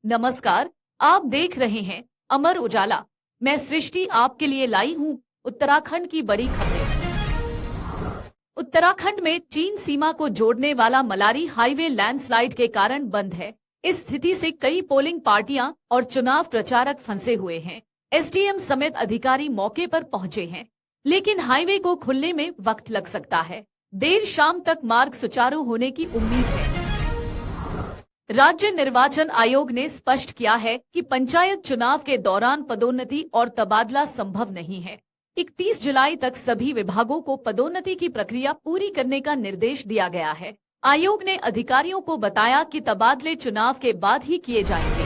नमस्कार, आप देख रहे हैं अमर उजाला। मैं सृष्टि आपके लिए लाई हूँ उत्तराखंड की बड़ी खबरें। उत्तराखंड में चीन सीमा को जोड़ने वाला मलारी हाईवे लैंडस्लाइड के कारण बंद है। इस स्थिति से कई पोलिंग पार्टियां और चुनाव प्रचारक फंसे हुए हैं। एसडीएम समेत अधिकारी मौके पर पहुंचे हैं, लेकिन हाईवे को खुलने में वक्त लग सकता है। देर शाम तक मार्ग सुचारू होने की उम्मीद है। राज्य निर्वाचन आयोग ने स्पष्ट किया है कि पंचायत चुनाव के दौरान पदोन्नति और तबादला संभव नहीं है। 31 जुलाई तक सभी विभागों को पदोन्नति की प्रक्रिया पूरी करने का निर्देश दिया गया है। आयोग ने अधिकारियों को बताया कि तबादले चुनाव के बाद ही किए जाएंगे।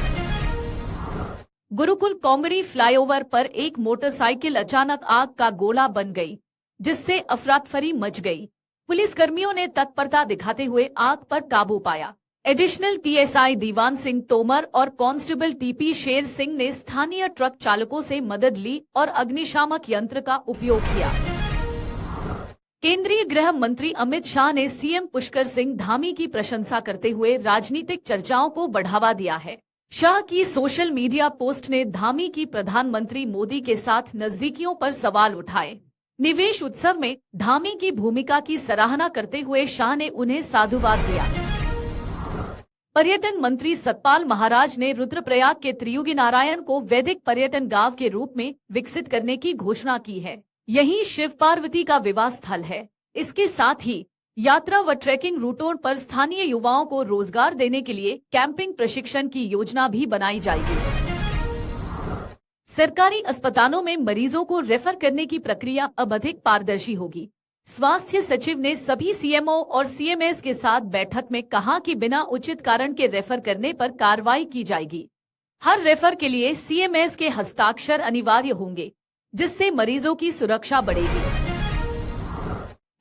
गुरुकुल कोंगड़ी फ्लाईओवर पर एक मोटरसाइकिल अचानक आग का गोला बन गई, जिससे अफरातफरी मच गई। पुलिसकर्मियों ने तत्परता दिखाते हुए आग पर काबू पाया। एडिशनल पीएसआई दीवान सिंह तोमर और कांस्टेबल टीपी शेर सिंह ने स्थानीय ट्रक चालकों से मदद ली और अग्निशामक यंत्र का उपयोग किया। केंद्रीय गृह मंत्री अमित शाह ने सीएम पुष्कर सिंह धामी की प्रशंसा करते हुए राजनीतिक चर्चाओं को बढ़ावा दिया है। शाह की सोशल मीडिया पोस्ट ने धामी की प्रधानमंत्री मोदी के साथ नजदीकियों पर सवाल उठाए। निवेश उत्सव में धामी की भूमिका की सराहना करते हुए शाह ने उन्हें साधुवाद दिया। पर्यटन मंत्री सतपाल महाराज ने रुद्रप्रयाग के त्रियुगी नारायण को वैदिक पर्यटन गांव के रूप में विकसित करने की घोषणा की है। यही शिव पार्वती का विवाह स्थल है। इसके साथ ही यात्रा व ट्रैकिंग रूटों पर स्थानीय युवाओं को रोजगार देने के लिए कैंपिंग प्रशिक्षण की योजना भी बनाई जाएगी। सरकारी अस्पतालों में मरीजों को रेफर करने की प्रक्रिया अब अधिक पारदर्शी होगी। स्वास्थ्य सचिव ने सभी सीएमओ और सीएमएस के साथ बैठक में कहा कि बिना उचित कारण के रेफर करने पर कार्रवाई की जाएगी। हर रेफर के लिए सीएमएस के हस्ताक्षर अनिवार्य होंगे, जिससे मरीजों की सुरक्षा बढ़ेगी।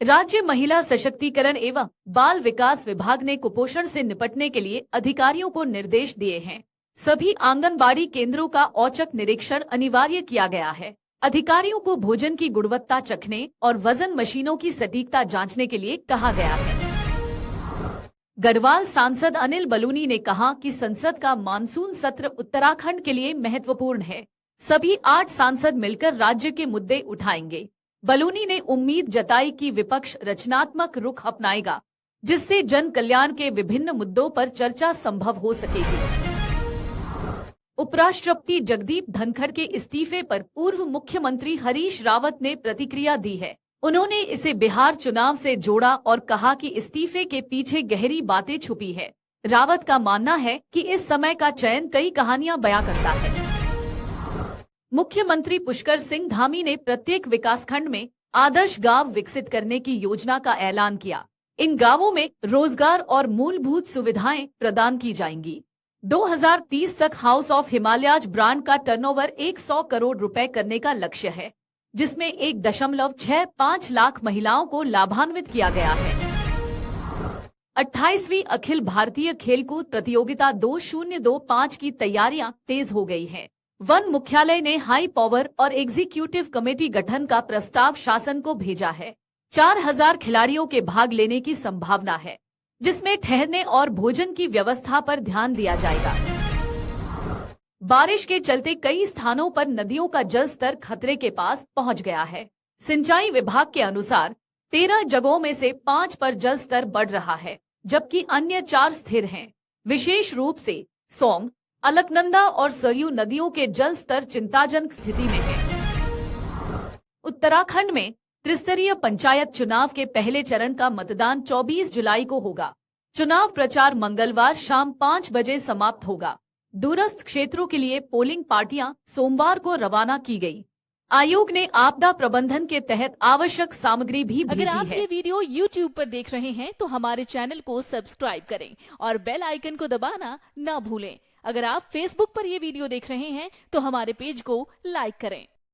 राज्य महिला सशक्तिकरण एवं बाल विकास विभाग ने कुपोषण से निपटने के लिए अधिकारियों को निर्देश दिए हैं। सभी आंगनबाड़ी केंद्रों का औचक निरीक्षण अनिवार्य किया गया है। अधिकारियों को भोजन की गुणवत्ता चखने और वजन मशीनों की सटीकता जांचने के लिए कहा गया है। गढ़वाल सांसद अनिल बलूनी ने कहा कि संसद का मानसून सत्र उत्तराखंड के लिए महत्वपूर्ण है। सभी 8 सांसद मिलकर राज्य के मुद्दे उठाएंगे। बलूनी ने उम्मीद जताई कि विपक्ष रचनात्मक रुख अपनाएगा, जिससे जन कल्याण के विभिन्न मुद्दों पर चर्चा संभव हो सकेगी। उपराष्ट्रपति जगदीप धनखड़ के इस्तीफे पर पूर्व मुख्यमंत्री हरीश रावत ने प्रतिक्रिया दी है। उन्होंने इसे बिहार चुनाव से जोड़ा और कहा कि इस्तीफे के पीछे गहरी बातें छुपी है। रावत का मानना है कि इस समय का चयन कई कहानियां बयां करता है। मुख्यमंत्री पुष्कर सिंह धामी ने प्रत्येक विकासखंड में आदर्श गांव विकसित करने की योजना का ऐलान किया। इन गांवों में रोजगार और मूलभूत सुविधाएं प्रदान की जाएंगी। 2030 तक हाउस ऑफ हिमालयाज ब्रांड का टर्नओवर 100 करोड़ रुपए करने का लक्ष्य है, जिसमें 1.65 लाख महिलाओं को लाभान्वित किया गया है। 28वीं अखिल भारतीय खेलकूद प्रतियोगिता 2025 की तैयारियां तेज हो गई हैं। वन मुख्यालय ने हाई पावर और एग्जीक्यूटिव कमेटी गठन का प्रस्ताव शासन को भेजा है। 4000 खिलाड़ियों के भाग लेने की संभावना है, जिसमें ठहरने और भोजन की व्यवस्था पर ध्यान दिया जाएगा। बारिश के चलते कई स्थानों पर नदियों का जलस्तर खतरे के पास पहुंच गया है। सिंचाई विभाग के अनुसार 13 जगहों में से 5 पर जलस्तर बढ़ रहा है, जबकि अन्य 4 स्थिर हैं। विशेष रूप से सोंग, अलकनंदा और सरयू नदियों के जलस्तर चिंताजनक स्थिति में है। उत्तराखंड में त्रिस्तरीय पंचायत चुनाव के पहले चरण का मतदान 24 जुलाई को होगा। चुनाव प्रचार मंगलवार शाम 5 बजे समाप्त होगा। दूरस्थ क्षेत्रों के लिए पोलिंग पार्टियां सोमवार को रवाना की गई। आयोग ने आपदा प्रबंधन के तहत आवश्यक सामग्री भी भेजी है। अगर आप ये वीडियो YouTube पर देख रहे हैं तो हमारे चैनल को सब्सक्राइब करें और बेल आइकन को दबाना ना भूलें। अगर आप Facebook पर ये वीडियो देख रहे हैं तो हमारे पेज को लाइक करें।